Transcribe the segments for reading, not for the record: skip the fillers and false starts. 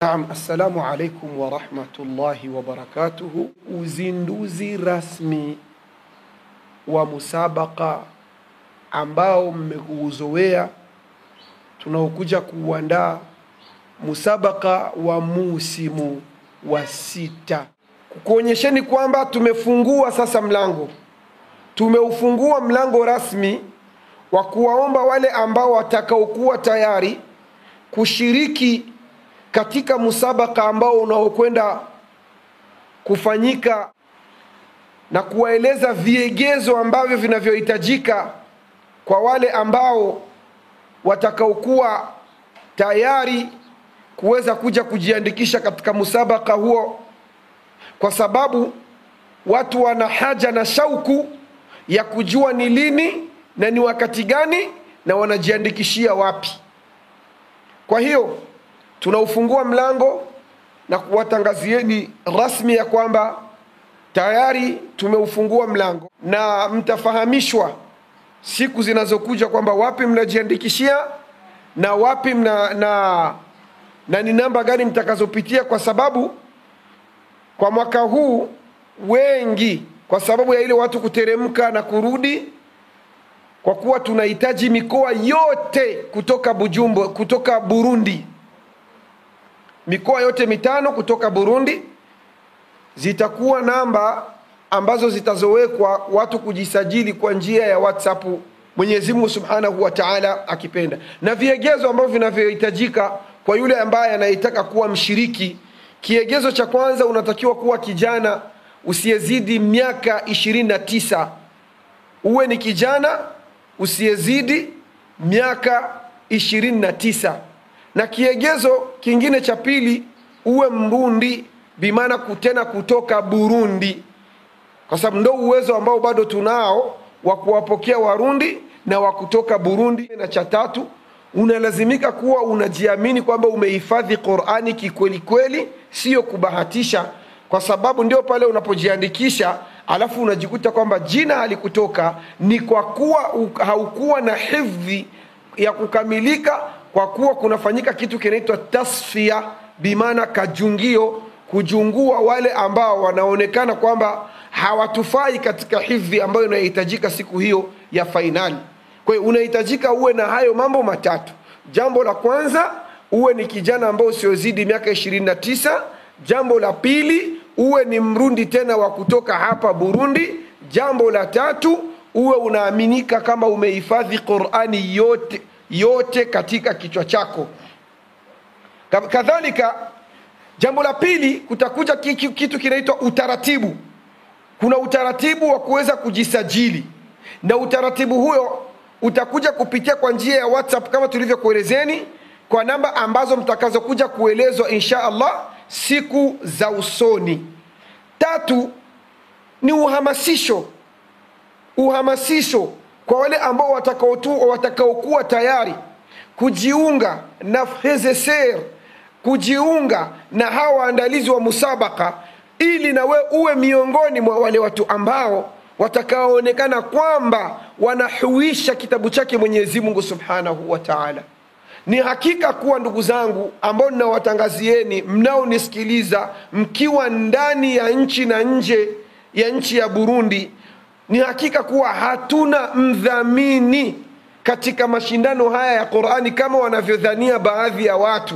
Naam, assalamu alaikum wa rahmatullahi wa barakatuhu. Uzinduzi rasmi wa musabaka ambao mmeuzoea, tunaokuja kuandaa musabaka wa musimu wa 6. Kukuonyesheni kwamba tumefungua sasa mlango. Tumeufungua mlango rasmi wa kuwaomba wale ambao watakaokuwa tayari kushiriki katika musabaka ambao unaokwenda kufanyika, na kuwaeleza viegezo ambavyo vinavyohitajika kwa wale ambao watakaokuwa tayari kuweza kuja kujiandikisha katika musabaka huo, kwa sababu watu wana haja na shauku ya kujua ni lini na ni wakati gani na wanajiandikishia wapi. Kwa hiyo tunaufungua mlango na kuwatangazieni rasmi ya kwamba tayari tumeufungua mlango, na mtafahamishwa siku zinazokuja kwamba wapi mnajiandikishia na wapi na ni namba gani mtakazopitia, kwa sababu kwa mwaka huu wengi, kwa sababu ya ile watu kuteremka na kurudi, kwa kuwa tunahitaji mikoa yote kutoka Burundi, mikoa yote 5 kutoka Burundi, zitakuwa namba ambazo zitazowekwa watu kujisajili kwa njia ya WhatsApp, Mwenyezi Mungu Subhanahu wa Ta'ala akipenda. Na viegezo ambavyo vinavyohitajika kwa yule ambaye anayetaka kuwa mshiriki: kiegezo cha kwanza, unatakiwa kuwa kijana usiyezidi miaka 29. Uwe ni kijana usiyezidi miaka 29. Na kiegezo kingine cha pili, uwe Mrundi, bimaana kutena kutoka Burundi, kwa sababu ndio uwezo ambao bado tunao wa kuwapokea Warundi na wa kutoka Burundi. Na cha tatu, unalazimika kuwa unajiamini kwamba umehifadhi Qur'ani kikweli kweli, sio kubahatisha, kwa sababu ndio pale unapojiandikisha alafu unajikuta kwamba jina halikutoka, ni kwa kuwa haukuwa na hifdhi ya kukamilika, kwa kuwa kunafanyika kitu kinaitwa tasfia, bimaana kajungio, kujungua wale ambao wanaonekana kwamba hawatufai katika hifdhi ambayo inahitajika siku hiyo ya fainali. Kwa hiyo unahitajika uwe na hayo mambo matatu. Jambo la kwanza, uwe ni kijana ambao usiozidi miaka 29. Jambo la pili, uwe ni Mrundi tena wa kutoka hapa Burundi. Jambo la tatu, uwe unaaminika kama umehifadhi Qur'ani yote katika kichwa chako. Kadhalika, jambo la pili, kutakuja kitu kinaitwa utaratibu. Kuna utaratibu wa kuweza kujisajili, na utaratibu huyo utakuja kupitia kwa njia ya WhatsApp kama tulivyokuelezeni, kwa namba ambazo mtakazokuja kuelezwa insha Allah siku za usoni. Tatu ni uhamasisho kwa wale ambao watakaokuwa tayari kujiunga na FREZESER, kujiunga na hawa waandalizi wa musabaka, ili na we uwe miongoni mwa wale watu ambao watakaoonekana kwamba wanahuisha kitabu chake Mwenyezi Mungu Subhanahu wa Ta'ala. Ni hakika kuwa, ndugu zangu ambao ninawatangazieni, mnaonisikiliza mkiwa ndani ya nchi na nje ya nchi ya Burundi, ni hakika kuwa hatuna mdhamini katika mashindano haya ya Qur'ani kama wanavyodhania baadhi ya watu.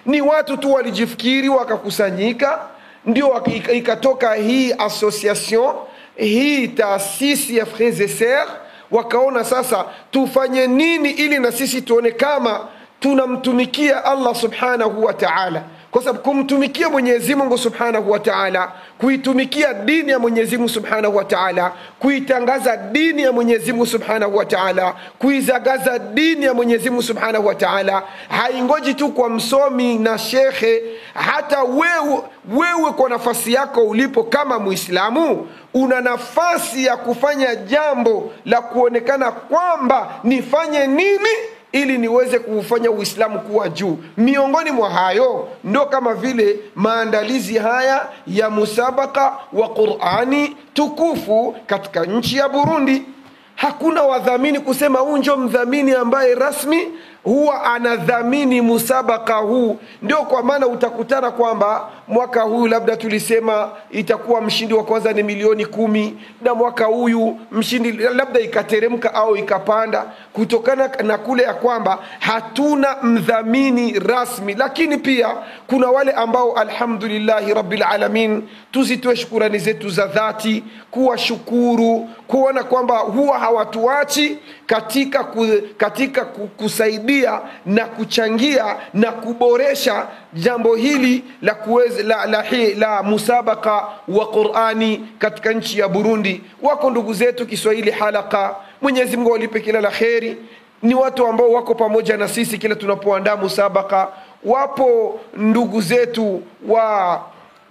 Ni watu tu walijifikiri wakakusanyika, ndio ikatoka hii association, hii taasisi ya FREZESER, wakaona sasa tufanye nini ili na sisi tuone kama tunamtumikia Allah Subhanahu wa Ta'ala. Kwa sababu kumtumikia Mwenyezi Mungu Subhanahu wa Ta'ala, kuitumikia dini ya Mwenyezi Mungu Subhanahu wa Ta'ala, kuitangaza dini ya Mwenyezi Mungu Subhanahu wa Ta'ala, kuizagaza dini ya Mwenyezi Mungu Subhanahu wa Ta'ala, haingoji tu kwa msomi na shekhe. Hata wewe kwa nafasi yako ulipo kama Muislamu, una nafasi ya kufanya jambo la kuonekana kwamba nifanye nini ili niweze kufanya Uislamu kuwa juu. Miongoni mwa hayo ndo kama vile maandalizi haya ya musabaka wa Qur'ani tukufu katika nchi ya Burundi. Hakuna wadhamini kusema unjo mdhamini ambaye rasmi huwa anadhamini musabaka huu. Ndio kwa maana utakutana kwamba mwaka huu labda tulisema itakuwa mshindi wa kwanza ni milioni 10, na mwaka huyu mshindi labda ikateremka au ikapanda, kutokana na kule ya kwamba hatuna mdhamini rasmi. Lakini pia kuna wale ambao alhamdulillahi rabbil alamin, tuzitoe shukurani zetu za dhati, kuwashukuru, kuona kwamba huwa hawatuachi katika kusaidia na kuchangia na kuboresha jambo hili la musabaka wa Qur'ani katika nchi ya Burundi. Wako ndugu zetu Kiswahili Halaka, Mwenyezi Mungu walipe kila la kheri, ni watu ambao wako pamoja na sisi kila tunapoandaa musabaka. Wapo ndugu zetu wa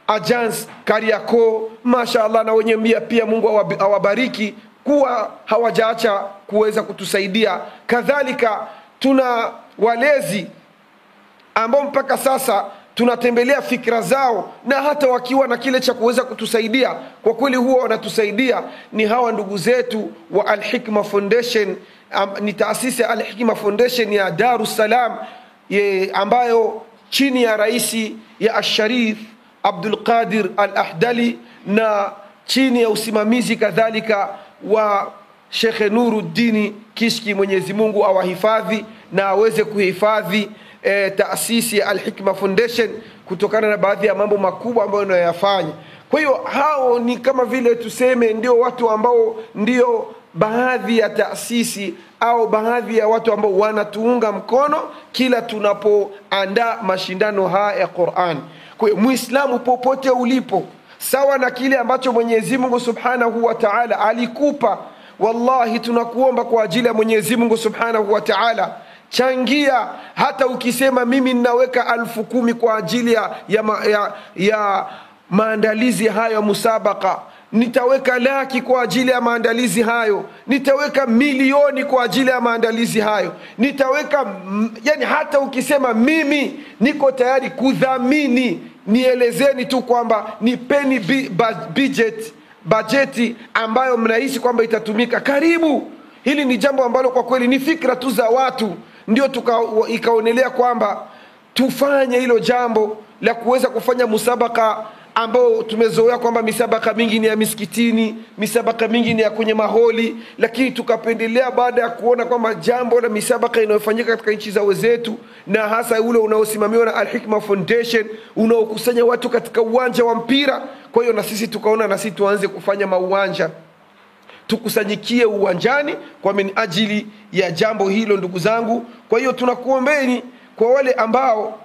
Agence Kariako, mashaallah, na wenye pia Mungu awabariki kuwa hawajaacha kuweza kutusaidia. Kadhalika tuna walezi ambao mpaka sasa tunatembelea fikra zao, na hata wakiwa na kile cha kuweza kutusaidia, kwa kweli huwa wanatusaidia. Ni hawa ndugu zetu wa Al-Hikma Foundation, ni taasisi ya Al-Hikma Foundation ya Dar es Salaam, ambayo chini ya raisi ya Al-Sharif Abdul Qadir Al-Ahdali, na chini ya usimamizi kadhalika wa Sheikh Nuruddin Kishki. Mwenyezi Mungu awahifadhi na aweze kuhifadhi taasisi ya Al-Hikma Foundation kutokana na baadhi ya mambo makubwa ambayo wanayafanya. Kwa hiyo hao ni kama vile tuseme ndio watu ambao ndio baadhi ya taasisi au baadhi ya watu ambao wanatuunga mkono kila tunapoandaa mashindano haya ya Qur'an. Kwa hiyo Muislamu popote ulipo, sawa na kile ambacho Mwenyezi Mungu Subhanahu wa Ta'ala alikupa, wallahi tunakuomba kwa ajili ya Mwenyezi Mungu Subhanahu wa Ta'ala, changia. Hata ukisema mimi ninaweka 10,000 kwa ajili ya maandalizi hayo musabaka, nitaweka laki kwa ajili ya maandalizi hayo, nitaweka milioni kwa ajili ya maandalizi hayo, nitaweka yani, hata ukisema mimi niko tayari kudhamini, nielezeni tu kwamba nipeni bajeti ambayo mnahisi kwamba itatumika. Karibu. Hili ni jambo ambalo kwa kweli ni fikra tu za watu, ndio ikaonelea kwamba tufanye hilo jambo la kuweza kufanya musabaka ambao tumezoea kwamba misabaka mingi ni ya misikitini, misabaka mingi ni ya kwenye maholi, lakini tukapendelea baada ya kuona kwamba jambo la misabaka inayofanyika katika nchi za wenzetu, na hasa ule unaosimamiwa na Al-Hikma Foundation unaokusanya watu katika uwanja wa mpira. Kwa hiyo na sisi tukaona na sisi tuanze kufanya mauwanja, tukusanyikie uwanjani kwa ajili ya jambo hilo, ndugu zangu. Kwa hiyo tunakuombeni kwa wale ambao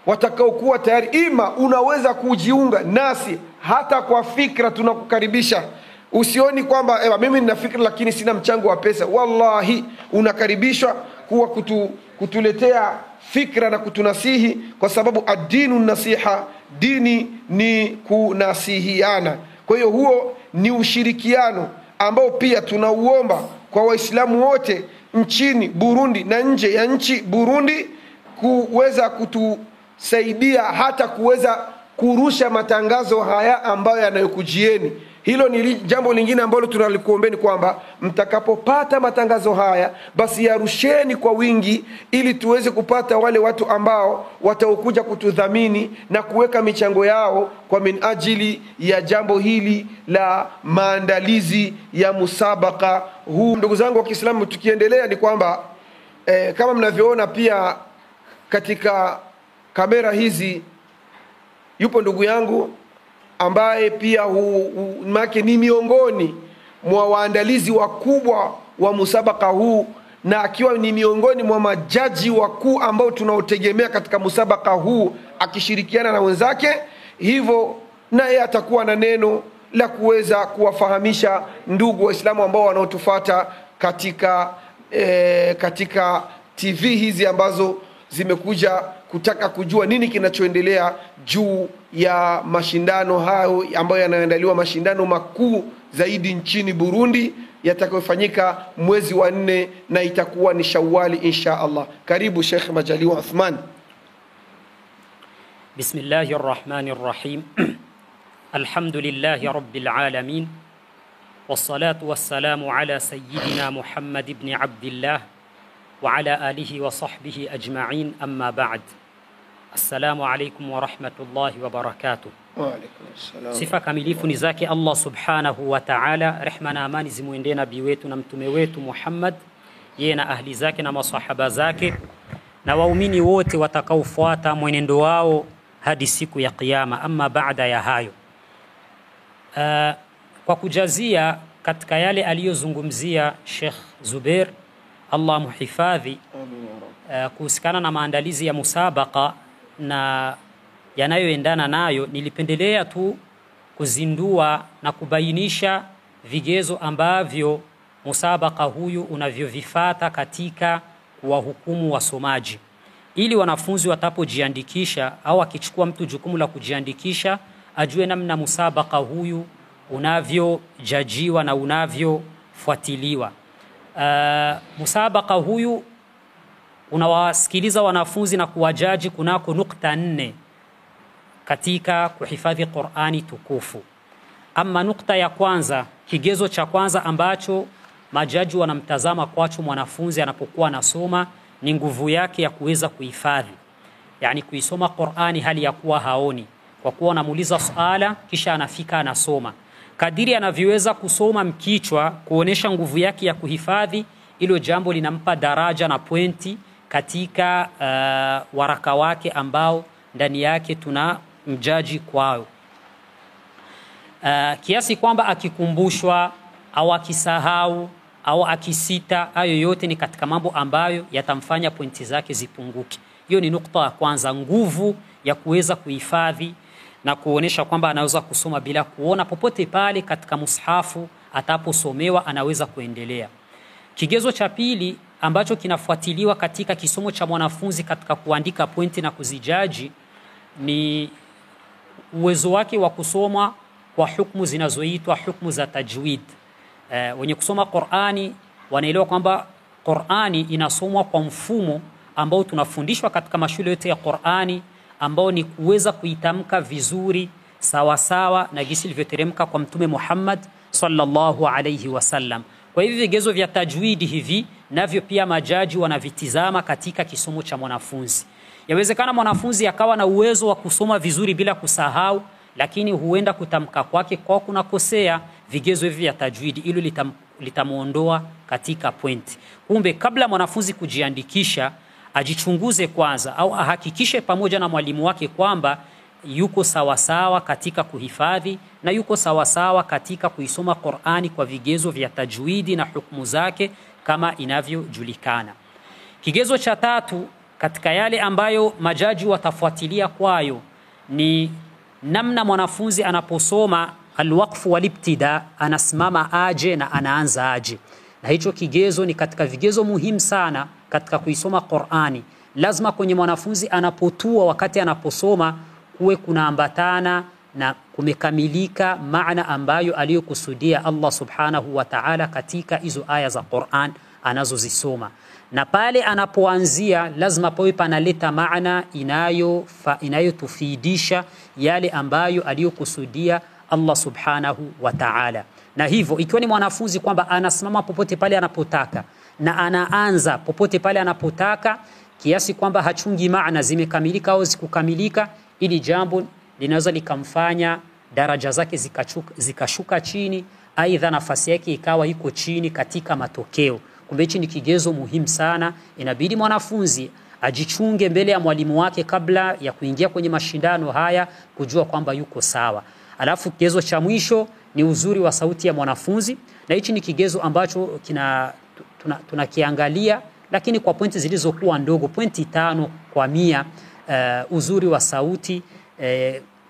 watakao kuwa tayari, ima unaweza kujiunga nasi hata kwa fikra, tunakukaribisha. Usioni kwamba mimi nina fikra lakini sina mchango wa pesa. Wallahi unakaribishwa kuwa kutuletea fikra na kutunasihi, kwa sababu ad-dinu nasiha, dini ni kunasihiana. Kwa hiyo huo ni ushirikiano ambao pia tunauomba kwa Waislamu wote nchini Burundi na nje ya nchi Burundi kuweza kutusaidia hata kuweza kurusha matangazo haya ambayo yanayokujieni. Hilo ni jambo lingine ambalo tunalikuombeni kwamba mtakapopata matangazo haya basi yarusheni kwa wingi, ili tuweze kupata wale watu ambao wataokuja kutudhamini na kuweka michango yao kwa ajili ya jambo hili la maandalizi ya musabaka huu. Ndugu zangu wa Kiislamu, tukiendelea ni kwamba kama mnavyoona pia katika kamera hizi yupo ndugu yangu ambaye pia ni miongoni mwa waandalizi wakubwa wa musabaka huu, na akiwa ni miongoni mwa majaji wakuu ambao tunaotegemea katika musabaka huu, akishirikiana na wenzake. Hivyo naye atakuwa na neno la kuweza kuwafahamisha ndugu Waislamu ambao wanaotufuata katika TV hizi ambazo zimekuja kutaka kujua nini kinachoendelea juu ya mashindano hayo ambayo yanaandaliwa, mashindano makuu zaidi nchini Burundi yatakayofanyika mwezi wa 4 na itakuwa ni Shawwali insha Allah. Karibu Sheikh Majaliwa Uthman. Bismillahir Rahmanir Rahim. Alhamdulillahi Rabbil Alamin. Wassalatu wassalamu ala Sayyidina Muhammad ibn Abdillah وعلى آله وصحبه أجمعين أما بعد. السلام عليكم ورحمة الله وبركاته. وعليكم السلام. Sifa kamilifu ni zake Allah subhanahu wa ta'ala, rehma na amani zimuendee nabii wetu na mtume wetu Muhammad, yeye na ahli zake na masahaba zake na waumini wote watakaofuata mwenendo wao hadi siku ya kiyama. Amma baada ya hayo, kwa kujazia katika yale aliyozungumzia Sheikh Zubair, Allah muhifadhi, kuhusikana na maandalizi ya musabaka na yanayoendana nayo, nilipendelea tu kuzindua na kubainisha vigezo ambavyo musabaka huyu unavyovifata katika kuwahukumu wasomaji, ili wanafunzi watapojiandikisha au akichukua mtu jukumu la kujiandikisha ajue namna musabaka huyu unavyojajiwa na unavyofuatiliwa. Musabaka huyu unawasikiliza wanafunzi na kuwajaji kunako nukta 4 katika kuhifadhi Qur'ani tukufu. Ama nukta ya kwanza, kigezo cha kwanza ambacho majaji wanamtazama kwacho mwanafunzi anapokuwa anasoma ni nguvu yake ya kuweza kuhifadhi, yani kuisoma Qur'ani hali ya kuwa haoni, kwa kuwa anamuuliza swala kisha anafika anasoma. Kadiri anavyoweza kusoma mkichwa kuonesha nguvu yake ya kuhifadhi, ilo jambo linampa daraja na pointi katika waraka wake ambao ndani yake tuna mjaji kwao. Kiasi kwamba akikumbushwa au akisahau au akisita, hayo yote ni katika mambo ambayo yatamfanya pointi zake zipunguke. Hiyo ni nukta ya kwanza, nguvu ya kuweza kuhifadhi na kuonesha kwamba anaweza kusoma bila kuona, popote pale katika mushafu ataposomewa anaweza kuendelea. Kigezo cha pili ambacho kinafuatiliwa katika kisomo cha mwanafunzi katika kuandika pointi na kuzijaji ni uwezo wake wa kusoma kwa hukumu zinazoitwa hukumu za tajwid. Wenye kusoma Qur'ani wanaelewa kwamba Qur'ani inasomwa kwa mfumo ambao tunafundishwa katika mashule yote ya Qur'ani, ambao ni kuweza kuitamka vizuri sawa sawa na jinsi ilivyoteremka kwa Mtume Muhammad sallallahu alayhi wasallam. Kwa hivyo vigezo vya tajwidi hivi navyo pia majaji wanavitizama katika kisomo cha mwanafunzi. Yawezekana mwanafunzi akawa na uwezo wa kusoma vizuri bila kusahau, lakini huenda kutamka kwake kwa kunakosea. Vigezo hivi vya tajwidi hilo litamuondoa katika pointi. Kumbe kabla mwanafunzi kujiandikisha ajichunguze kwanza au ahakikishe pamoja na mwalimu wake kwamba yuko sawasawa katika kuhifadhi na yuko sawasawa katika kuisoma Qur'ani kwa vigezo vya tajwidi na hukumu zake kama inavyojulikana. Kigezo cha tatu katika yale ambayo majaji watafuatilia kwayo ni namna mwanafunzi anaposoma alwaqfu walibtida, anasimama aje na anaanza aje. Na hicho kigezo ni katika vigezo muhimu sana katika kuisoma Qur'ani. Lazima kwenye mwanafunzi anapotua wakati anaposoma kuwe kunaambatana na kumekamilika maana ambayo aliyokusudia Allah subhanahu wa ta'ala katika hizo aya za Qur'an anazozisoma. Na pale anapoanzia lazima pawe panaleta maana inayotufidisha yale ambayo aliyokusudia Allah subhanahu wa ta'ala. Na hivyo ikiwa ni mwanafunzi kwamba anasimama popote pale anapotaka na anaanza popote pale anapotaka, kiasi kwamba hachungi maana zimekamilika au zikukamilika, ili jambo linaweza likamfanya daraja zake zikashuka chini, aidha nafasi yake ikawa iko chini katika matokeo. Kumbe hichi ni kigezo muhimu sana. Inabidi mwanafunzi ajichunge mbele ya mwalimu wake kabla ya kuingia kwenye mashindano haya, kujua kwamba yuko sawa. Alafu kigezo cha mwisho ni uzuri wa sauti ya mwanafunzi, na hichi ni kigezo ambacho tunakiangalia lakini kwa pointi zilizokuwa ndogo, pointi 5 kwa 100. Uzuri wa sauti,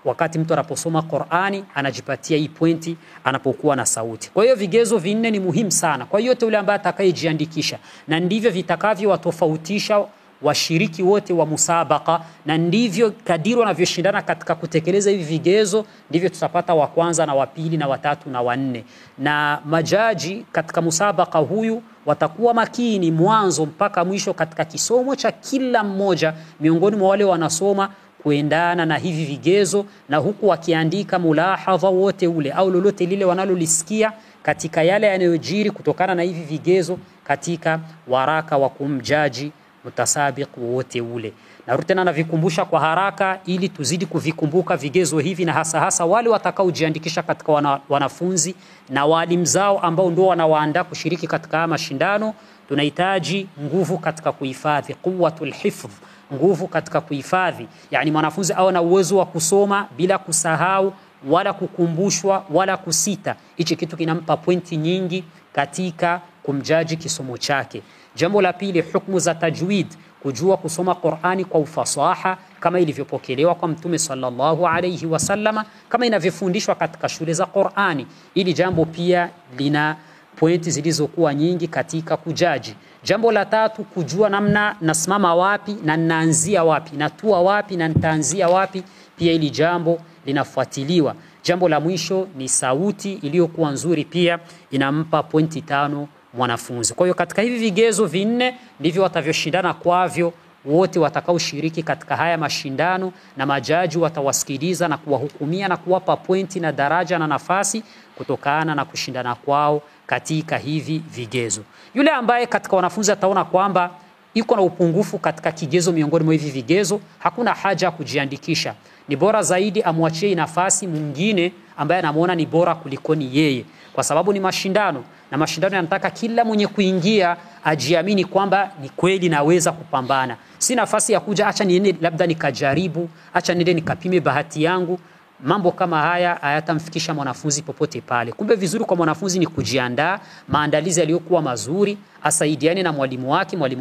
wakati mtu anaposoma Qur'ani anajipatia hii pointi anapokuwa na sauti. Kwa hiyo vigezo 4 ni muhimu sana kwa yote yule ambaye atakayejiandikisha, na ndivyo vitakavyo watofautisha washiriki wote wa musabaka, na ndivyo kadiri wanavyoshindana katika kutekeleza hivi vigezo, ndivyo tutapata wa kwanza na wa pili na wa tatu na wa 4. Na majaji katika musabaka huyu watakuwa makini mwanzo mpaka mwisho katika kisomo cha kila mmoja miongoni mwa wale wanasoma kuendana na hivi vigezo, na huku wakiandika mulahadha wote ule au lolote lile wanalolisikia katika yale yanayojiri kutokana na hivi vigezo, katika waraka wa kumjaji mutasabiq wote ule. Narudi tena navikumbusha kwa haraka ili tuzidi kuvikumbuka vigezo hivi, na hasa wale watakaojiandikisha katika wanafunzi na walimu zao ambao ndio wanawaandaa kushiriki katika mashindano. Tunahitaji nguvu katika kuhifadhi, quwwatul hifdh, nguvu katika kuhifadhi. Yani mwanafunzi awe na uwezo wa kusoma bila kusahau wala kukumbushwa wala kusita. Hichi kitu kinampa pointi nyingi katika kumjaji kisomo chake. Jambo la pili, hukumu za tajwid, kujua kusoma Qur'ani kwa ufasaha kama ilivyopokelewa kwa Mtume sallallahu alayhi wasallama, kama inavyofundishwa katika shule za Qur'ani. Ili jambo pia lina pointi zilizokuwa nyingi katika kujaji. Jambo la tatu, kujua namna nasimama wapi na naanzia wapi, natua wapi na nitaanzia wapi, pia ili jambo linafuatiliwa. Jambo la mwisho ni sauti iliyokuwa nzuri, pia inampa pointi 5 mwanafunzi. Kwa hiyo katika hivi vigezo vinne ndivyo watavyoshindana kwavyo wote watakaoshiriki katika haya mashindano, na majaji watawasikiliza na kuwahukumia na kuwapa pointi na daraja na nafasi kutokana na kushindana kwao katika hivi vigezo. Yule ambaye katika wanafunzi ataona kwamba yuko na upungufu katika kigezo miongoni mwa hivi vigezo, hakuna haja kujiandikisha. Ni bora zaidi amwachie nafasi mwingine ambaye anamuona ni bora kulikoni yeye, kwa sababu ni mashindano, na mashindano yanataka kila mwenye kuingia ajiamini kwamba ni kweli naweza kupambana. Si nafasi ya kuja acha niende labda nikajaribu, acha niende nikapime bahati yangu. Mambo kama haya hayatamfikisha mwanafunzi popote pale. Kumbe vizuri kwa mwanafunzi ni kujiandaa, maandalizi yaliyokuwa mazuri, asaidiane na mwalimu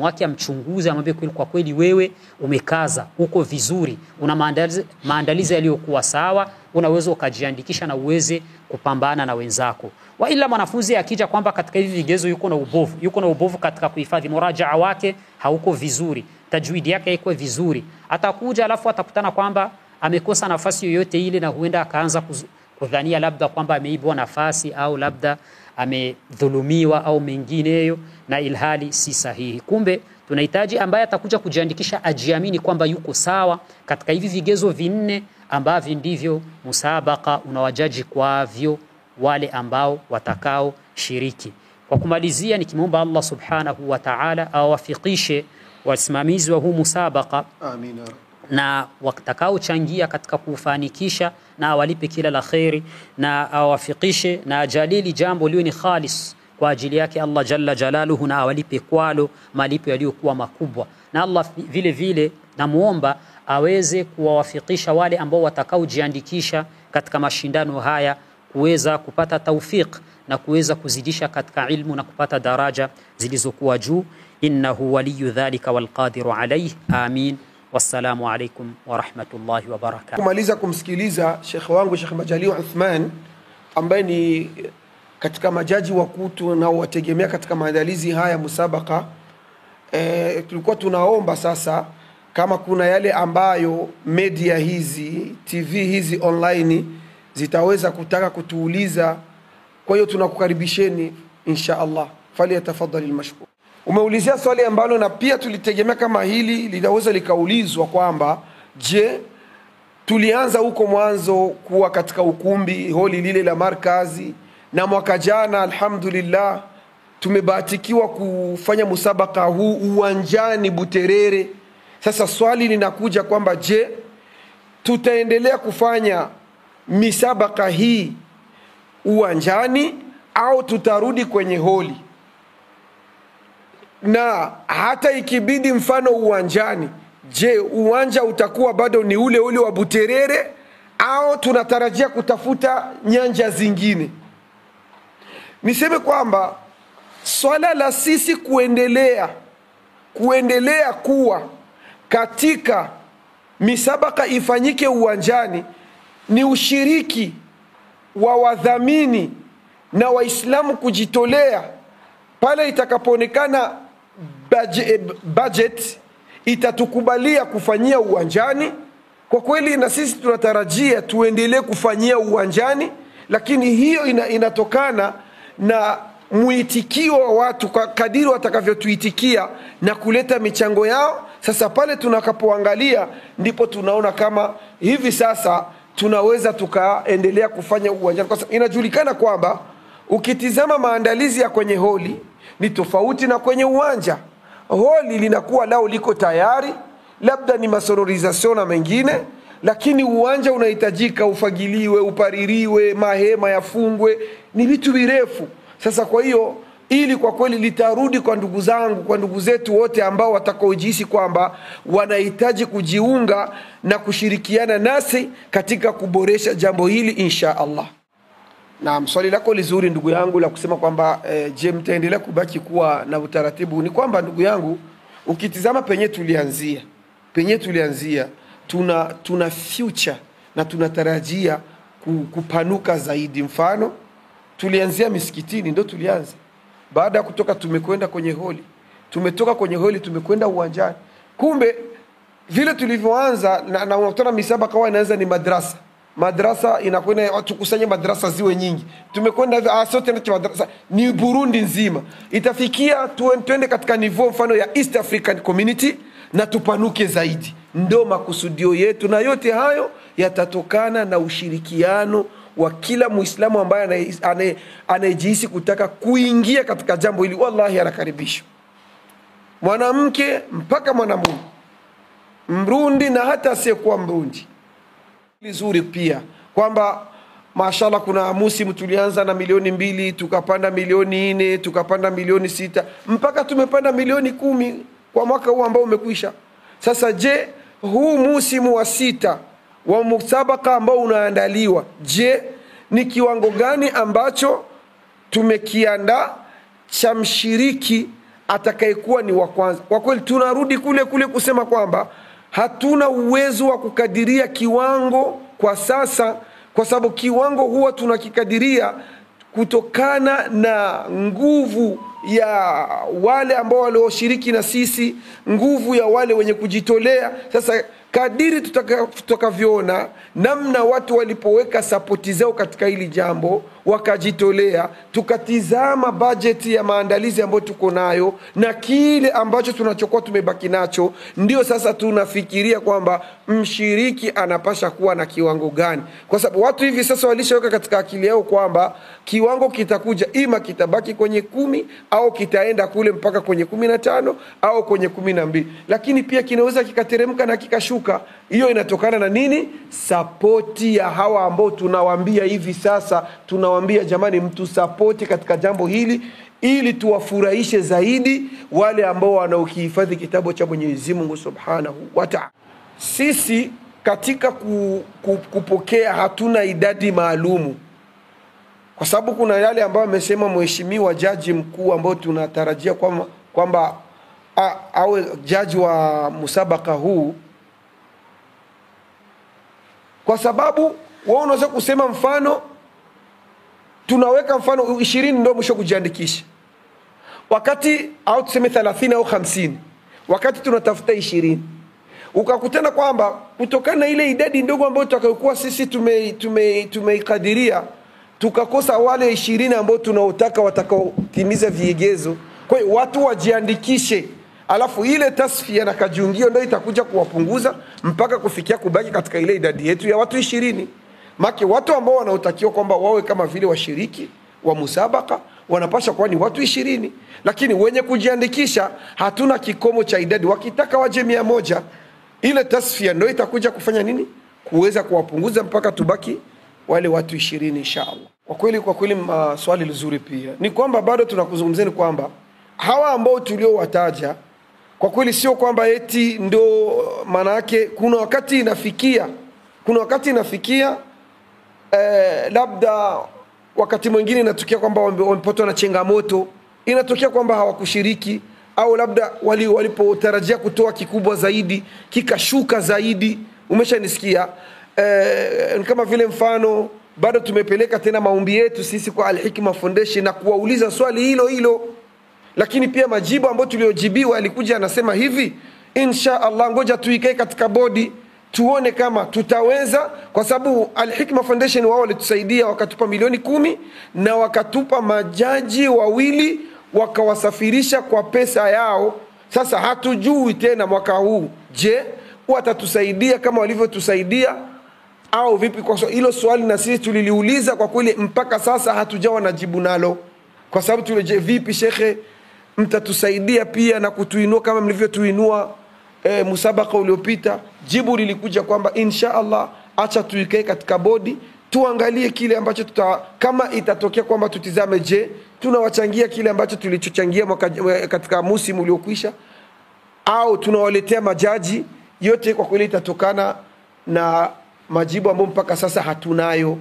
wake amchunguze, amwambie kwa kweli wewe umekaza, uko vizuri, una maandalizi yaliyokuwa sawa, unaweza ukajiandikisha na uweze kupambana na wenzako. Wa ila mwanafunzi akija kwamba katika hivi vigezo yuko na ubovu katika kuhifadhi, murajaa wake hauko vizuri, tajwidi yake haiko vizuri, atakuja alafu atakutana kwamba amekosa nafasi yoyote ile, na huenda akaanza kudhania labda kwamba ameibwa nafasi au labda amedhulumiwa au mengineyo, na ilhali si sahihi. Kumbe tunahitaji ambaye atakuja kujiandikisha ajiamini kwamba yuko sawa katika hivi vigezo vinne ambavyo ndivyo musabaka unawajaji kwavyo wale ambao watakao shiriki. Kwa kumalizia, nikimwomba Allah subhanahu wa ta'ala awafikishe wasimamizi wa huu musabaka, amina, na watakao changia katika kufanikisha, na awalipe kila la khairi, na awafikishe na ajalili jambo liwe ni khalis kwa ajili yake Allah jalla jalaluhu, na awalipe kwalo malipo yaliyokuwa makubwa. Na Allah vile vile namuomba aweze kuwafikisha wale ambao watakao jiandikisha katika mashindano haya kuweza kupata tawfik na kuweza kuzidisha katika ilmu na kupata daraja zilizokuwa juu. Innahu waliyu dhalika walqadiru alayhi. Amin. Wassalamu alaikum wa rahmatullahi wa barakatuh. Kumaliza kumsikiliza Sheikh wangu Sheikh Majaliwa Uthman ambaye ni katika majaji wakuu na wategemea katika maandalizi haya musabaka. Tulikuwa tunaomba sasa kama kuna yale ambayo media hizi, TV hizi online zitaweza kutaka kutuuliza, kwa hiyo tunakukaribisheni insha Allah. Fali yatafadhali almashkur. Umeulizia swali ambalo na pia tulitegemea kama hili linaweza likaulizwa kwamba je, tulianza huko mwanzo kuwa katika ukumbi holi lile la markazi, na mwaka jana alhamdulillah tumebahatikiwa kufanya musabaka huu uwanjani Buterere. Sasa swali linakuja kwamba je, tutaendelea kufanya misabaka hii uwanjani au tutarudi kwenye holi? Na hata ikibidi mfano uwanjani, je, uwanja utakuwa bado ni ule ule wa Buterere au tunatarajia kutafuta nyanja zingine? Niseme kwamba swala la sisi kuendelea kuwa katika misabaka ifanyike uwanjani ni ushiriki wa wadhamini na Waislamu kujitolea pale itakapoonekana budget itatukubalia kufanyia uwanjani. Kwa kweli na sisi tunatarajia tuendelee kufanyia uwanjani, lakini hiyo inatokana na muitikio wa watu kwa kadiri watakavyotuitikia na kuleta michango yao. Sasa pale tunakapoangalia ndipo tunaona kama hivi sasa tunaweza tukaendelea kufanya uwanjani, kwa sababu inajulikana kwamba ukitizama maandalizi ya kwenye holi Ni tofauti na kwenye uwanja. Holi linakuwa lao liko tayari, labda ni masororization na mengine, lakini uwanja unahitajika ufagiliwe, upaririwe, mahema yafungwe, ni vitu virefu. Sasa kwa hiyo ili kwa kweli litarudi kwa ndugu zangu, kwa ndugu zetu wote ambao watakaojihisi kwamba wanahitaji kujiunga na kushirikiana nasi katika kuboresha jambo hili insha Allah. Naam, swali lako lizuri ndugu yangu la kusema kwamba je, mtaendelea kubaki kuwa na utaratibu? Ni kwamba ndugu yangu, ukitizama penye tulianzia tuna future na tunatarajia kupanuka zaidi. Mfano, tulianzia misikitini, ndio tulianza. Baada ya kutoka tumekwenda kwenye holi, tumetoka kwenye holi tumekwenda uwanjani. Kumbe vile tulivyoanza na unakutana misabaka wao inaanza ni madrasa inakwenda watu kusanya madrasa ziwe nyingi. Tumekwenda sote na madrasa ni Burundi nzima. Itafikia tuende katika niveau mfano ya East African Community na tupanuke zaidi. Ndio makusudio yetu, na yote hayo yatatokana na ushirikiano wa kila Muislamu ambaye anayejihisi kutaka kuingia katika jambo hili. Wallahi anakaribishwa, mwanamke mpaka mwanamume, Mrundi na hata asiyekuwa Mrundi. Vizuri pia kwamba mashallah kuna musimu tulianza na 2,000,000 tukapanda 4,000,000 tukapanda 6,000,000 mpaka tumepanda 10,000,000 kwa mwaka huu ambao umekwisha. Sasa je, huu musimu wa 6 wa musabaka ambao unaandaliwa, je, ni kiwango gani ambacho tumekiandaa cha mshiriki atakayekuwa ni wa kwanza? Kwa kweli tunarudi kule kusema kwamba hatuna uwezo wa kukadiria kiwango kwa sasa, kwa sababu kiwango huwa tunakikadiria kutokana na nguvu ya wale ambao walioshiriki na sisi, nguvu ya wale wenye kujitolea. Sasa kadiri tutakavyoona namna watu walipoweka sapoti zao katika hili jambo, wakajitolea, tukatizama bajeti ya maandalizi ambayo tuko nayo na kile ambacho tunachokuwa tumebaki nacho, ndio sasa tunafikiria kwamba mshiriki anapasha kuwa na kiwango gani. Kwa sababu watu hivi sasa walishaweka katika akili yao kwamba kiwango kitakuja ima kitabaki kwenye 10 au kitaenda kule mpaka kwenye 15 au kwenye 12, lakini pia kinaweza kikateremka na kikashuka. Hiyo inatokana na nini? Sapoti ya hawa ambao tunawaambia hivi sasa, tunawaambia jamani, mtu sapoti katika jambo hili ili tuwafurahishe zaidi wale ambao wanaokihifadhi kitabu cha Mwenyezi Mungu Subhanahu wa Ta'ala. Sisi katika kupokea hatuna idadi maalumu, kwa sababu kuna yale ambayo amesema mheshimiwa jaji mkuu ambao tunatarajia kwamba awe jaji wa musabaka huu. Kwa sababu wao unaweza kusema mfano tunaweka mfano 20 ndio mwisho kujiandikisha, wakati au tuseme 30 au 50, wakati tunatafuta 20 ukakutana kwamba kutokana na ile idadi ndogo ambayo tutakayokuwa sisi tumeikadiria tukakosa wale 20 ambao tunaotaka watakaotimiza vigezo. Kwa hiyo watu wajiandikishe, alafu ile tasfia na kajiungio ndio itakuja kuwapunguza mpaka kufikia kubaki katika ile idadi yetu ya watu 20. Maki watu ambao wanaotakiwa kwamba wawe kama vile washiriki wa musabaka wanapaswa kuwa ni watu 20, lakini wenye kujiandikisha hatuna kikomo cha idadi. Wakitaka waje 100, ile tasfia ndio itakuja kufanya nini? Kuweza kuwapunguza mpaka tubaki wale watu 20 inshallah. Kwa kweli swali lizuri pia ni kwamba bado tunakuzungumzeni kwamba hawa ambao tuliowataja kwa kweli sio kwamba eti ndo maana yake. Kuna wakati inafikia labda wakati mwingine inatokea kwamba wamepatwa na changamoto, inatokea kwamba hawakushiriki, au labda walipotarajia kutoa kikubwa zaidi kikashuka zaidi. Umeshanisikia? Kama vile mfano bado tumepeleka tena maombi yetu sisi kwa Al-Hikma Foundation na kuwauliza swali hilo, lakini pia majibu ambayo tuliojibiwa alikuja anasema hivi: insha Allah ngoja tuikae katika bodi tuone kama tutaweza, kwa sababu Al-Hikma Foundation wao walitusaidia wakatupa 10,000,000 na wakatupa majaji 2 wakawasafirisha kwa pesa yao. Sasa hatujui tena mwaka huu, je, watatusaidia kama walivyotusaidia au vipi? Kwa hilo swali na sisi tuliliuliza, kwa kweli mpaka sasa hatujawa na jibu nalo, kwa sababu vipi shekhe mtatusaidia pia na kutuinua kama mlivyotuinua musabaka uliopita. Jibu lilikuja kwamba insha Allah acha tuikae katika bodi, tuangalie kile ambacho kama itatokea kwamba tutizame, je, tunawachangia kile ambacho tulichochangia katika musimu uliokwisha, au tunawaletea majaji. Yote kwa kweli itatokana na majibu ambayo mpaka sasa hatunayo.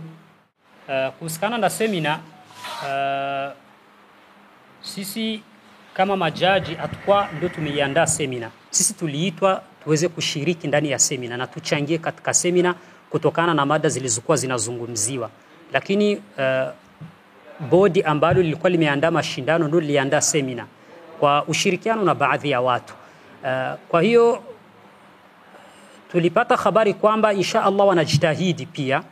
Kuhusikana na semina, sisi kama majaji hatakuwa ndio tumeiandaa semina. Sisi tuliitwa tuweze kushiriki ndani ya semina na tuchangie katika semina kutokana na mada zilizokuwa zinazungumziwa. Lakini bodi ambalo lilikuwa limeandaa mashindano ndio liliandaa semina kwa ushirikiano na baadhi ya watu. Kwa hiyo tulipata habari kwamba insha Allah wanajitahidi pia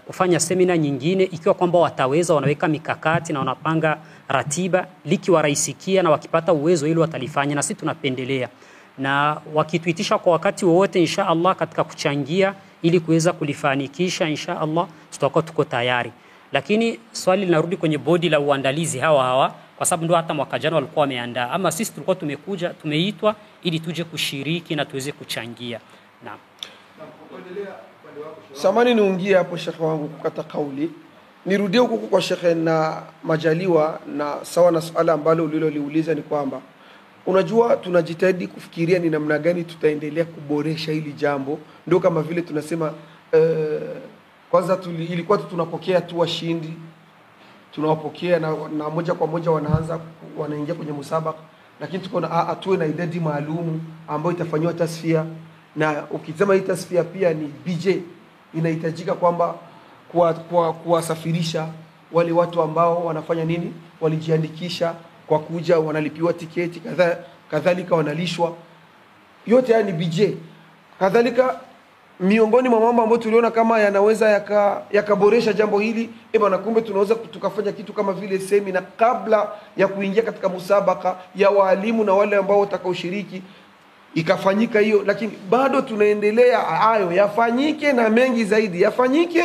kufanya semina nyingine, ikiwa kwamba wataweza, wanaweka mikakati na wanapanga ratiba, likiwaraisikia na wakipata uwezo hilo watalifanya, na sisi tunapendelea. Na wakituitisha kwa wakati wowote insha Allah katika kuchangia ili kuweza kulifanikisha, insha Allah tutakuwa tuko tayari. Lakini swali linarudi kwenye bodi la uandalizi hawa, kwa sababu ndio hata mwaka jana walikuwa wameandaa. Ama sisi tulikuwa tumeitwa ili tuje kushiriki na tuweze kuchangia. Naam. Samani niungie hapo Sheikh wangu kukata kauli. Nirudie huko kwa Sheikh na majaliwa, na sawa na swala ambalo uliloliuliza ni kwamba unajua tunajitahidi kufikiria ni namna gani tutaendelea kuboresha hili jambo. Ndio kama vile tunasema kwanza ilikuwa tunapokea tu washindi, tunawapokea na moja kwa moja wanaingia kwenye musabaka, lakini tukaona tuwe na idadi maalum ambayo itafanywa tasfia. Na ukisema hii tasfia pia ni BJ, inahitajika kwamba kuwasafirisha wale watu ambao wanafanya nini, walijiandikisha kwa kuja, wanalipiwa tiketi, kadhalika wanalishwa. Yote haya ni BJ. Kadhalika miongoni mwa mambo ambayo tuliona kama yanaweza yakaboresha jambo hili, na kumbe tunaweza tukafanya kitu kama vile semina kabla ya kuingia katika musabaka ya walimu na wale ambao watakaoshiriki, ikafanyika hiyo. Lakini bado tunaendelea hayo yafanyike na mengi zaidi yafanyike,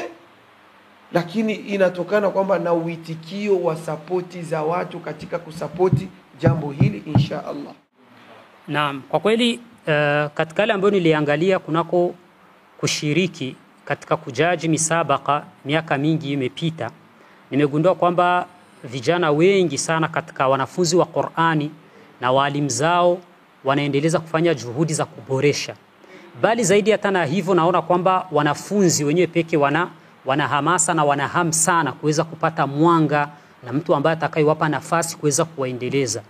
lakini inatokana kwamba na uitikio wa sapoti za watu katika kusapoti jambo hili insha Allah. Naam, kwa kweli katika yale ambayo niliangalia kunako kushiriki katika kujaji misabaka miaka mingi imepita, nimegundua kwamba vijana wengi sana katika wanafunzi wa Qur'ani na walimu zao wanaendeleza kufanya juhudi za kuboresha. Bali zaidi hata na hivyo, naona kwamba wanafunzi wenyewe peke wana hamasa na wana hamu sana kuweza kupata mwanga na mtu ambaye atakayewapa nafasi kuweza kuwaendeleza.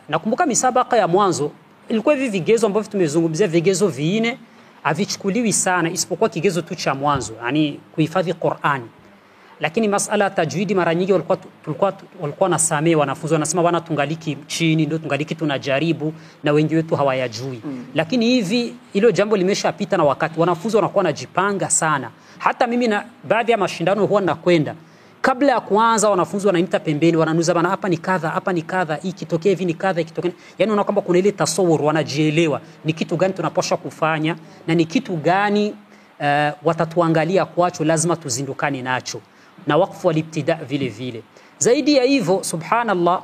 Nakumbuka misabaka ya mwanzo ilikuwa hivi vigezo ambavyo tumezungumzia, vigezo viine havichukuliwi sana, isipokuwa kigezo tu cha mwanzo, yani kuhifadhi Qur'ani. Lakini masala ya tajwidi mara nyingi walikuwa nasamea wanafunzi, wanasema bwana tungaliki chini, ndio tungaliki tunajaribu na wengi wetu hawayajui. Lakini hivi hilo jambo limeshapita na wakati, wanafunzi wanakuwa najipanga sana. Hata mimi na baadhi ya mashindano huwa nakwenda, kabla ya kuanza wanafunzi wananiita pembeni, wananuza bana, hapa ni kadha, hapa ni kadha, ikitokea hivi ni kadha, ikitokea. Yani unaona kwamba kuna ile tasawur, wanajielewa ni kitu gani tunapaswa kufanya na ni kitu gani watatuangalia kwacho lazima tuzindukane nacho, na wakfu walibtida vile vile. Zaidi ya hivyo, subhanallah,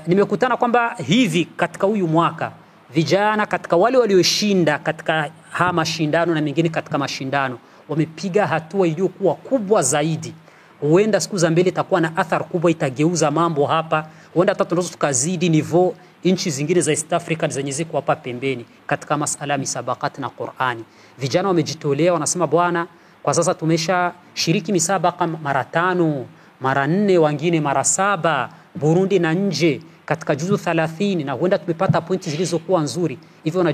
nimekutana kwamba hivi katika huyu mwaka vijana katika wale walioshinda katika mashindano na mengine katika mashindano wamepiga hatua iliyokuwa kubwa zaidi. Huenda siku za mbele itakuwa na athari kubwa, itageuza mambo hapa. Huenda hata tunaweza tukazidi niveau nchi zingine za East Africa zenye ziko hapa pembeni katika masala ya misabakati na Qur'ani. Vijana wamejitolea, wanasema bwana, kwa sasa tumesha shiriki misabaka mara 5, mara 4, wengine mara 7, Burundi na nje katika juzu 30, na huenda tumepata pointi zilizokuwa nzuri. Hivyo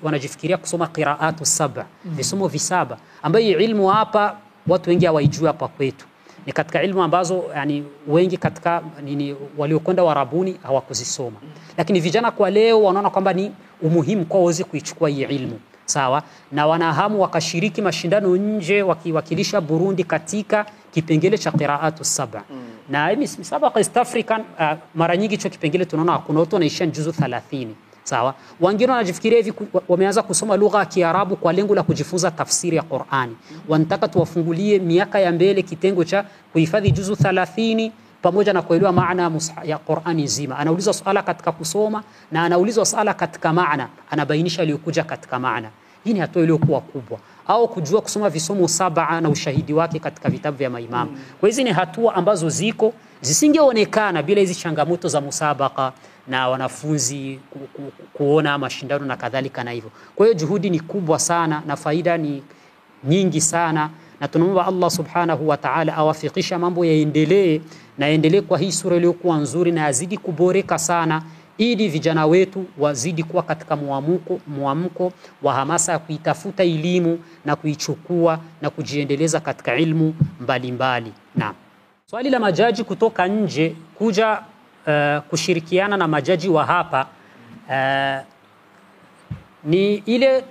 wanajifikiria kusoma qiraatu 7, visomo visaba, ambayo ilmu hapa watu wengi hawaijui hapa kwetu. Ni katika ilmu ambazo yani wengi katika waliokwenda Warabuni hawakuzisoma. Lakini vijana kwa leo wanaona kwamba ni umuhimu kwa waweze kuichukua hii ilmu. Sawa? Na wanahamu wakashiriki mashindano nje wakiwakilisha Burundi katika kipengele cha qiraatu 7. Na misabaka East African mara nyingi hicho kipengele tunaona kuna watu wanaishia juzu 30. Sawa? Wengine wanajifikiria hivi, wameanza kusoma lugha ya Kiarabu kwa lengo la kujifunza tafsiri ya Qur'ani. Wanataka tuwafungulie miaka ya mbele kitengo cha kuhifadhi juzu 30 pamoja na kuelewa maana ya Qur'ani nzima. Anaulizwa swala katika kusoma na anaulizwa swala katika maana, anabainisha aliyokuja katika maana. Hii ni hatua iliyokuwa kubwa. Au kujua kusoma visomo 7 na ushahidi wake katika vitabu vya maimamu. Kwa hizi ni hatua ambazo zisingeonekana bila hizi changamoto za musabaka na wanafunzi kuona mashindano na kadhalika na hivyo. Kwa hiyo juhudi ni kubwa sana na faida ni nyingi sana, na tunaomba Allah subhanahu wa ta'ala awafikisha mambo yaendelee kwa hii sura iliyokuwa nzuri na yazidi kuboreka sana, ili vijana wetu wazidi kuwa katika muamko wa hamasa ya kuitafuta elimu na kuichukua na kujiendeleza katika ilmu mbalimbali. Naam. Swali la majaji kutoka nje kuja kushirikiana na majaji wa hapa ni ile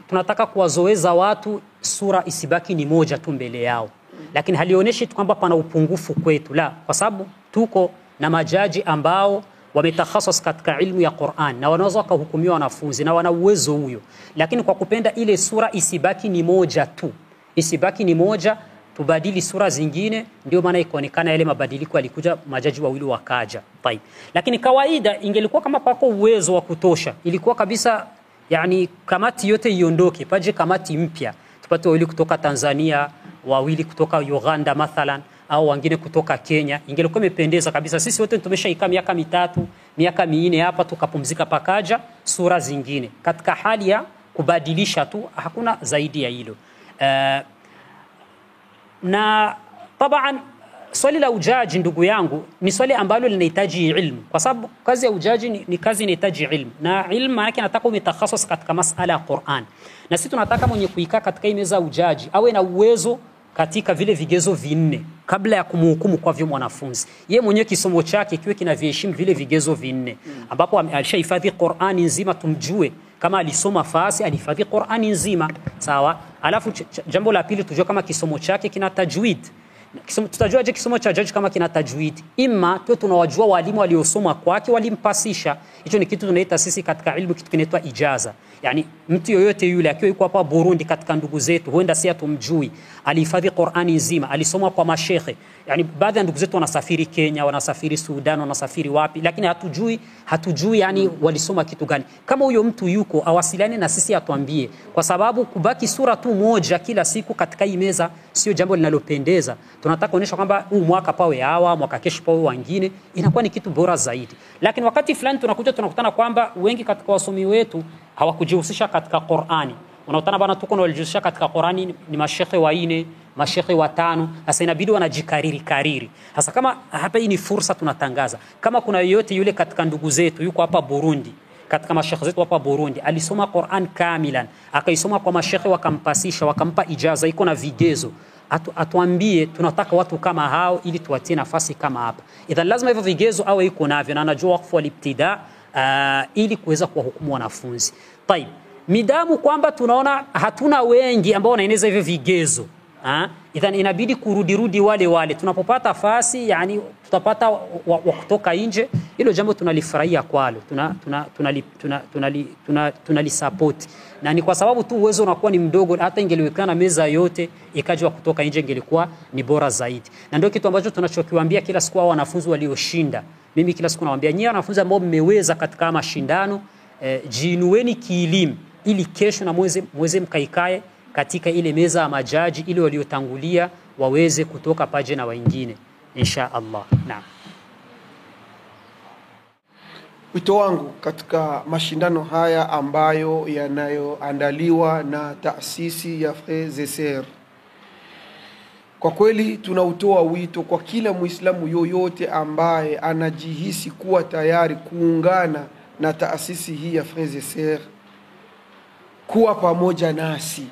tunataka kuwazoeza watu sura isibaki ni moja tu mbele yao, lakini halionyeshi kwamba pana upungufu kwetu, la, kwa sababu tuko na majaji ambao wametakhasas katika ilmu ya Qur'an na wanaweza kuhukumiwa wanafunzi na wana uwezo huyo, lakini kwa kupenda ile sura isibaki ni moja tu, isibaki ni moja, tubadili sura zingine, ndio maana ikaonekana yale mabadiliko yalikuja majaji wawili wakaja. Tayeb. Lakini kawaida ingelikuwa kama pako uwezo wa kutosha, ilikuwa kabisa yani kamati yote iondoke, paje kamati mpya, tupate wawili kutoka Tanzania, wawili kutoka Uganda mathalan, au wengine kutoka Kenya, ingelikuwa imependeza kabisa. Sisi wote tumeshaikaa miaka 3, miaka 4 hapa, tukapumzika pakaja sura zingine. Katika hali ya kubadilisha tu, hakuna zaidi ya hilo. Na taban swali la ujaji, ndugu yangu, ni swali ambalo linahitaji ilmu, kwa sababu kazi ya ujaji ni kazi inahitaji ilmu, na ilmu maana yake nataka umetakhasas katika masala ya Qur'an, na sisi tunataka mwenye kuikaa katika meza ya ujaji awe na uwezo katika vile vigezo 4 kabla ya kumhukumu kwa vile mwanafunzi. Yeye mwenyewe kisomo chake kiwe kinaviheshimu vile vigezo 4, ambapo alishahifadhi Qur'ani nzima, tumjue kama alisoma fasi, alihifadhi Qur'ani nzima, sawa. Alafu jambo la pili, tujue kama kisomo chake kina tajwid. Tutajua je kisomo cha jaji kama kina tajwid? Imma tu tunawajua walimu waliosoma kwake walimpasisha. Hicho ni kitu tunaita sisi katika ilmu kitu kinaitwa ijaza. Yani mtu yoyote yule akiwa yuko hapa Burundi katika ndugu zetu, huenda si atumjui, alihifadhi Qur'ani nzima, alisoma kwa mashekhe. Yani baadhi ya ndugu zetu wanasafiri Kenya, wanasafiri Sudan, wanasafiri wapi, lakini hatujui yani walisoma kitu gani. Kama huyo mtu yuko, awasiliane na sisi atuambie, kwa sababu kubaki sura tu moja kila siku katika hii meza sio jambo linalopendeza. Tunataka kuonyesha kwamba huu mwaka pawe hawa, mwaka kesho pawe wengine, inakuwa ni kitu bora zaidi. Lakini wakati fulani tunakutana kwamba wengi katika wasomi wetu hawakujihusisha katika Qur'ani. Unaotana bana tuko na walijihusisha katika Qur'ani ni mashekhe 4, mashekhe 5, sasa inabidi wanajikariri. Sasa kama hapa hii ni fursa tunatangaza, kama kuna yoyote yule katika ndugu zetu yuko hapa Burundi, katika mashekhe zetu hapa Burundi, alisoma Qur'an kamilan, akaisoma kwa mashekhe wakampasisha, wakampa ijaza iko na vigezo, atuambie. Tunataka watu kama hao ili tuwatie nafasi kama hapa. Idha lazima hivyo vigezo awe yuko navyo na anajua wakfu walibtida, ili kuweza kuwahukumu wanafunzi. Tayeb, midamu kwamba tunaona hatuna wengi ambao wanaeneza hivyo vigezo, idhan inabidi kurudi wale tunapopata fasi, yani tutapata wa kutoka nje. Hilo jambo tunalifurahia kwalo, tunali-support, na ni kwa sababu tu uwezo unakuwa ni mdogo. Hata ingeliwekana meza yote ikajwa kutoka nje ingelikuwa ni bora zaidi, na ndio kitu ambacho tunachokiwaambia kila siku hao wanafunzi walioshinda. Mimi kila siku nawaambia nyinyi wanafunzi ambao mmeweza katika mashindano, jiinueni kielimu ili kesho na mweze mkaikae katika ile meza ya majaji, ili waliotangulia waweze kutoka paje na wengine insha Allah. Naam. Wito wangu katika mashindano haya ambayo yanayoandaliwa na taasisi ya Frères et Sœurs, kwa kweli tunautoa wito kwa kila Muislamu yoyote ambaye anajihisi kuwa tayari kuungana na taasisi hii ya Frères et Sœurs kuwa pamoja nasi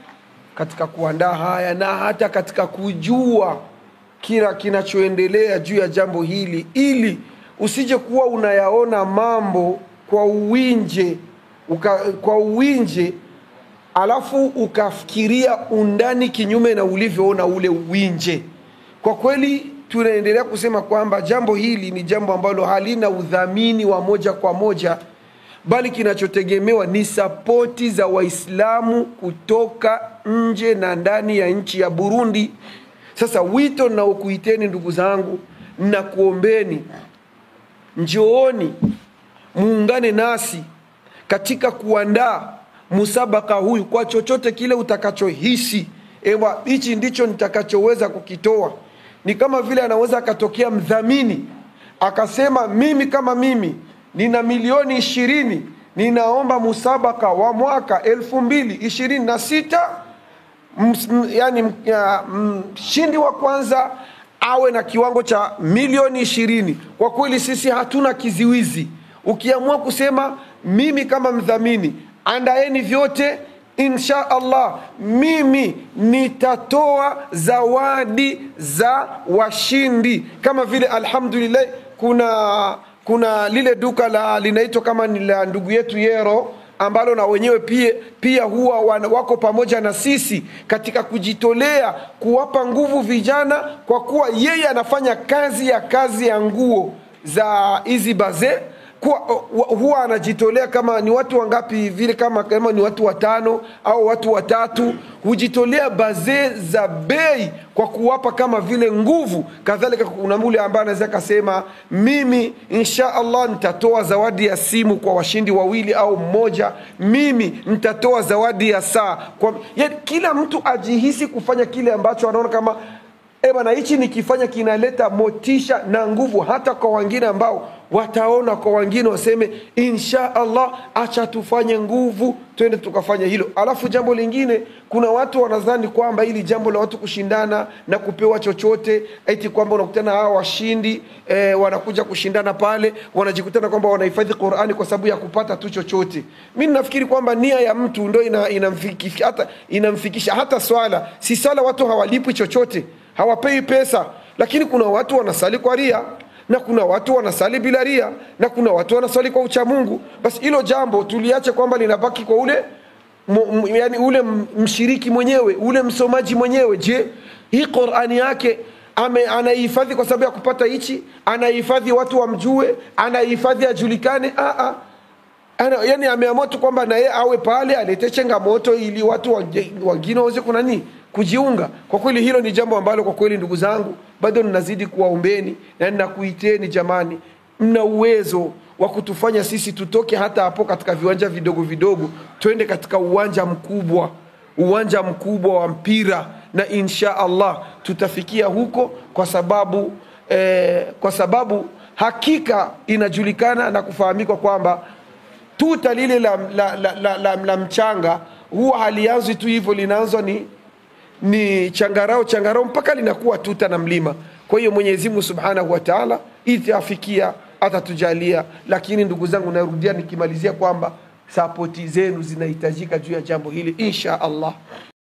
katika kuandaa haya na hata katika kujua kila kinachoendelea juu ya jambo hili, ili usije kuwa unayaona mambo kwa uwinje alafu ukafikiria undani kinyume na ulivyoona ule uwinje. Kwa kweli tunaendelea kusema kwamba jambo hili ni jambo ambalo halina udhamini wa moja kwa moja, bali kinachotegemewa ni sapoti za Waislamu kutoka nje na ndani ya nchi ya Burundi. Sasa wito na ukuiteni ndugu zangu, na kuombeni njooni muungane nasi katika kuandaa musabaka huyu kwa chochote kile utakachohisi. Ewa, hichi ndicho nitakachoweza kukitoa. Ni kama vile anaweza akatokea mdhamini akasema, mimi kama mimi nina milioni 20, ninaomba musabaka wa mwaka 2026, yani mshindi wa kwanza awe na kiwango cha milioni 20. Kwa kweli sisi hatuna kiziwizi. Ukiamua kusema mimi kama mdhamini, andaeni vyote, insha Allah mimi nitatoa zawadi za washindi. Kama vile alhamdulillah kuna lile duka linaitwa kama ni la ndugu yetu Yero, ambalo na wenyewe pia huwa wako pamoja na sisi katika kujitolea kuwapa nguvu vijana, kwa kuwa yeye anafanya kazi ya nguo za hizi baze. Huwa anajitolea kama ni watu wangapi vile, kama ni watu 5 au watu 3, hujitolea baze za bei kwa kuwapa kama vile nguvu. Kadhalika kuna mule ambaye anaweza kusema, mimi insha Allah nitatoa zawadi ya simu kwa washindi 2 au 1, mimi nitatoa zawadi ya saa yani kila mtu ajihisi kufanya kile ambacho anaona kama na hichi nikifanya kinaleta motisha na nguvu, hata kwa wengine ambao wataona, kwa wengine waseme insha Allah acha tufanye nguvu, twende tukafanya hilo. Alafu jambo lingine, kuna watu wanadhani kwamba hili jambo la watu kushindana na kupewa chochote, eti kwamba unakutana hao washindi wanakuja kushindana pale, wanajikutana kwamba wanahifadhi Qur'ani kwa sababu ya kupata tu chochote. Mimi nafikiri kwamba nia ya mtu ndio inamfikisha hata swala. Si swala watu hawalipi chochote, hawapei pesa, lakini kuna watu wanasali kwa ria, na kuna watu wanasali bila ria, na kuna watu wanasali kwa ucha Mungu. Basi hilo jambo tuliache kwamba linabaki kwa yani ule mshiriki mwenyewe, ule msomaji mwenyewe. Je, hii Qur'ani yake anaihifadhi kwa sababu ya kupata hichi? Anaihifadhi watu wamjue? Anaihifadhi ajulikane? Yani ameamua tu kwamba na yeye awe pale alete changamoto ili watu wengine waweze kujiunga. Kwa kweli hilo ni jambo ambalo kwa kweli ndugu zangu bado ninazidi kuwaombeni na ninakuiteni, jamani, mna uwezo wa kutufanya sisi tutoke hata hapo katika viwanja vidogo vidogo, twende katika uwanja mkubwa wa mpira, na insha Allah tutafikia huko, kwa sababu hakika inajulikana na kufahamika kwamba tuta lile la mchanga huwa halianzi tu hivyo, linaanzwa ni changarao mpaka linakuwa tuta na mlima. Kwa hiyo Mwenyezi Mungu Subhanahu wa Ta'ala itafikia, atatujalia. Lakini ndugu zangu, narudia nikimalizia kwamba sapoti zenu zinahitajika juu ya jambo hili insha Allah.